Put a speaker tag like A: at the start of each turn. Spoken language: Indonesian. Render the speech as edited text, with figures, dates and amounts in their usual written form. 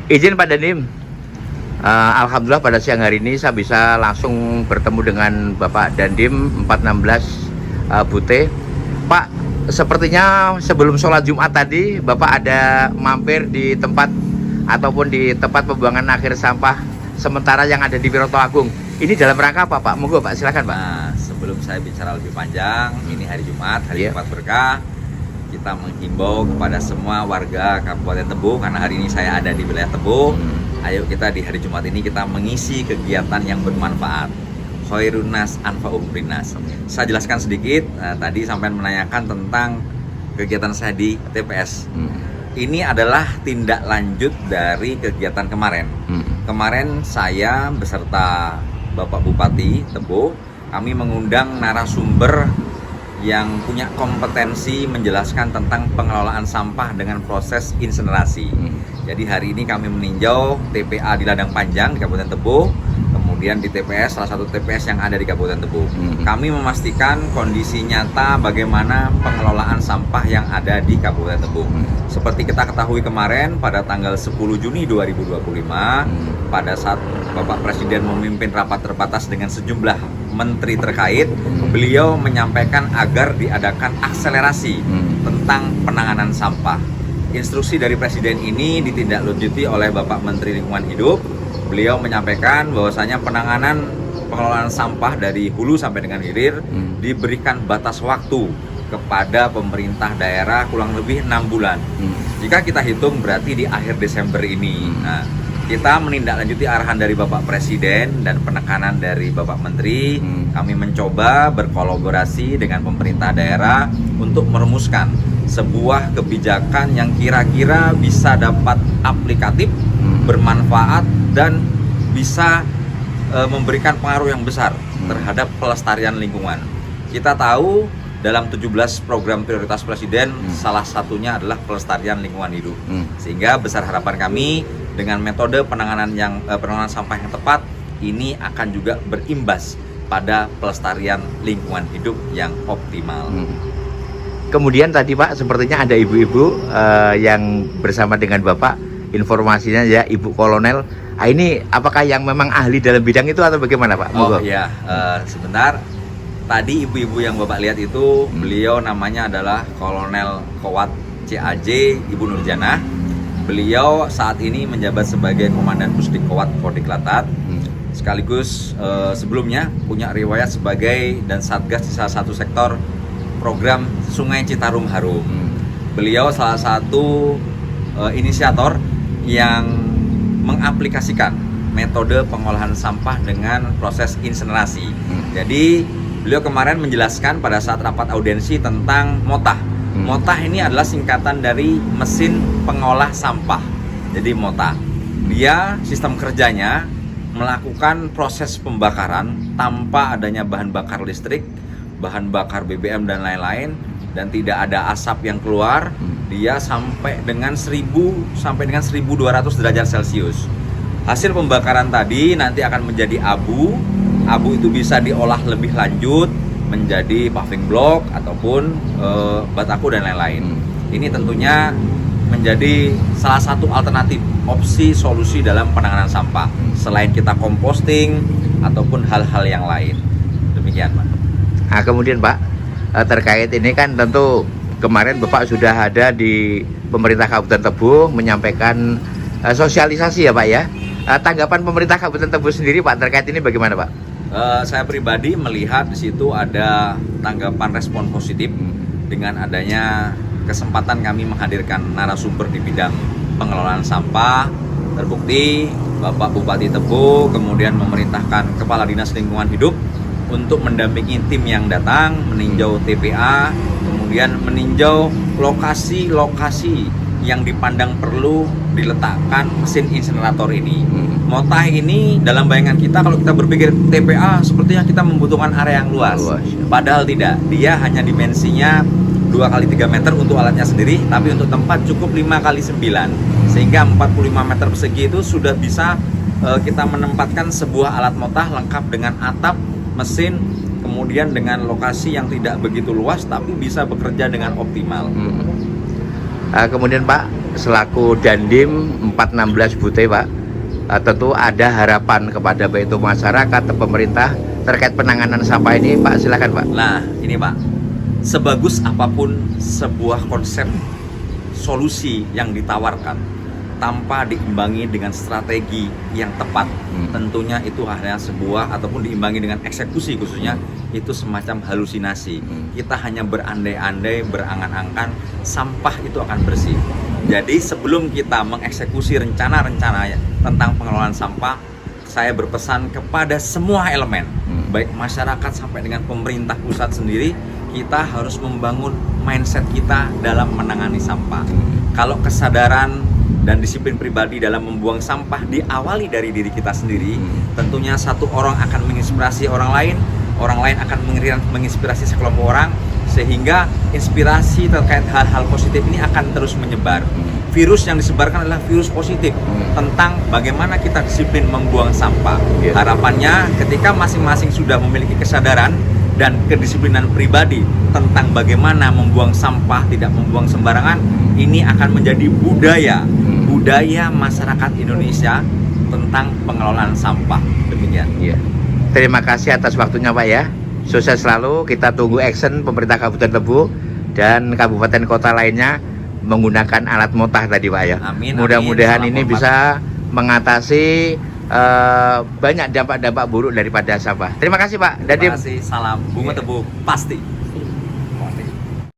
A: Izin Pak Dandim, Alhamdulillah pada siang hari ini saya bisa langsung bertemu dengan Bapak Dandim 416 Bute. Pak, sepertinya sebelum sholat Jumat tadi Bapak ada mampir di tempat ataupun di tempat pembuangan akhir sampah sementara yang ada di Wiroto Agung. Ini dalam rangka apa Pak? Monggo Pak, silakan Pak.
B: Nah, sebelum saya bicara lebih panjang, ini hari Jumat, hari Jumat berkah. Kita menghimbau kepada semua warga Kabupaten Tebo, karena hari ini saya ada di wilayah Tebo. Ayo kita di hari Jumat ini kita mengisi kegiatan yang bermanfaat. Khairunas anfa'um linnas. Saya jelaskan sedikit, tadi sampai menanyakan tentang kegiatan saya di TPS. Ini adalah tindak lanjut dari kegiatan kemarin. Kemarin saya beserta Bapak Bupati Tebo, kami mengundang narasumber yang punya kompetensi menjelaskan tentang pengelolaan sampah dengan proses insinerasi. Jadi hari ini kami meninjau TPA di Ladang Panjang di Kabupaten Tebo, kemudian di TPS, salah satu TPS yang ada di Kabupaten Tebo. Kami memastikan kondisi nyata bagaimana pengelolaan sampah yang ada di Kabupaten Tebo. Seperti kita ketahui kemarin pada tanggal 10 Juni 2025, pada saat Bapak Presiden memimpin rapat terbatas dengan sejumlah menteri terkait, beliau menyampaikan agar diadakan akselerasi tentang penanganan sampah. Instruksi dari Presiden ini ditindaklanjuti oleh Bapak Menteri Lingkungan Hidup. Beliau menyampaikan bahwasanya pengelolaan sampah dari hulu sampai dengan hilir diberikan batas waktu kepada pemerintah daerah kurang lebih 6 bulan. Jika kita hitung berarti di akhir Desember ini. Nah, kita menindaklanjuti arahan dari Bapak Presiden dan penekanan dari Bapak Menteri. Kami mencoba berkolaborasi dengan pemerintah daerah untuk merumuskan sebuah kebijakan yang kira-kira bisa dapat aplikatif, bermanfaat, dan bisa memberikan pengaruh yang besar terhadap pelestarian lingkungan. Kita tahu dalam 17 program prioritas Presiden, salah satunya adalah pelestarian lingkungan hidup. Sehingga besar harapan kami dengan metode penanganan sampah yang tepat ini akan juga berimbas pada pelestarian lingkungan hidup yang optimal.
A: Kemudian tadi Pak, sepertinya ada ibu-ibu yang bersama dengan Bapak, informasinya ya Ibu Kolonel. Ini apakah yang memang ahli dalam bidang itu atau bagaimana Pak?
B: Oh iya, sebentar. Tadi ibu-ibu yang Bapak lihat itu, beliau namanya adalah Kolonel Kowat CAJ Ibu Nurjana. Beliau saat ini menjabat sebagai Komandan Pusdik Kowat Pordiklatat. Sekaligus sebelumnya punya riwayat sebagai dan satgas di salah satu sektor program Sungai Citarum Harum. Beliau salah satu inisiator yang mengaplikasikan metode pengolahan sampah dengan proses insinerasi. Jadi beliau kemarin menjelaskan pada saat rapat audiensi tentang MOTAH. MOTAH ini adalah singkatan dari mesin pengolah sampah. Jadi MOTAH, dia sistem kerjanya melakukan proses pembakaran tanpa adanya bahan bakar listrik, bahan bakar BBM dan lain-lain, dan tidak ada asap yang keluar. Dia sampai dengan 1000 sampai dengan 1200 derajat Celcius. Hasil pembakaran tadi nanti akan menjadi abu. Abu itu bisa diolah lebih lanjut menjadi paving block ataupun bataku dan lain-lain. Ini tentunya menjadi salah satu alternatif opsi solusi dalam penanganan sampah selain kita composting ataupun hal-hal yang lain. Demikian Pak.
A: Nah, kemudian Pak, terkait ini kan tentu kemarin Bapak sudah ada di pemerintah Kabupaten Tebo menyampaikan sosialisasi ya Pak ya. Tanggapan pemerintah Kabupaten Tebo sendiri Pak terkait ini bagaimana Pak?
B: Saya pribadi melihat di situ ada tanggapan respon positif dengan adanya kesempatan kami menghadirkan narasumber di bidang pengelolaan sampah. Terbukti Bapak Bupati Tebo kemudian memerintahkan Kepala Dinas Lingkungan Hidup untuk mendampingi tim yang datang meninjau TPA, kemudian meninjau lokasi-lokasi yang dipandang perlu diletakkan mesin insinerator ini. MOTAH ini dalam bayangan kita, kalau kita berpikir TPA sepertinya kita membutuhkan area yang luas. Padahal tidak, dia hanya dimensinya 2x3 meter untuk alatnya sendiri, tapi untuk tempat cukup 5x9, sehingga 45 meter persegi itu sudah bisa kita menempatkan sebuah alat MOTAH lengkap dengan atap, mesin, kemudian dengan lokasi yang tidak begitu luas tapi bisa bekerja dengan optimal.
A: Kemudian Pak, selaku Dandim 416 Bute Pak, tentu ada harapan kepada baik itu masyarakat atau pemerintah terkait penanganan sampah ini Pak, silakan Pak.
B: Nah, ini Pak, sebagus apapun sebuah konsep solusi yang ditawarkan tanpa diimbangi dengan strategi yang tepat, tentunya itu hanya sebuah ataupun diimbangi dengan eksekusi khususnya itu semacam halusinasi. Kita hanya berandai-andai, berangan-angan sampah itu akan bersih. Jadi sebelum kita mengeksekusi rencana-rencana tentang pengelolaan sampah, saya berpesan kepada semua elemen, baik masyarakat sampai dengan pemerintah pusat sendiri, kita harus membangun mindset kita dalam menangani sampah. Kalau kesadaran dan disiplin pribadi dalam membuang sampah diawali dari diri kita sendiri, tentunya satu orang akan menginspirasi orang lain akan menginspirasi sekelompok orang, sehingga inspirasi terkait hal-hal positif ini akan terus menyebar. Virus yang disebarkan adalah virus positif tentang bagaimana kita disiplin membuang sampah. Harapannya ketika masing-masing sudah memiliki kesadaran dan kedisiplinan pribadi tentang bagaimana membuang sampah, tidak membuang sembarangan, ini akan menjadi budaya masyarakat Indonesia tentang pengelolaan sampah. Demikian.
A: Terima kasih atas waktunya Pak ya. Sukses selalu, kita tunggu action pemerintah Kabupaten Lebu dan kabupaten kota lainnya menggunakan alat motah tadi Pak ya.
B: Amin.
A: Mudah-mudahan ini bisa mengatasi banyak dampak-dampak buruk daripada sampah. Terima kasih Pak.
B: Terima kasih. Salam Bunga Tebu pasti.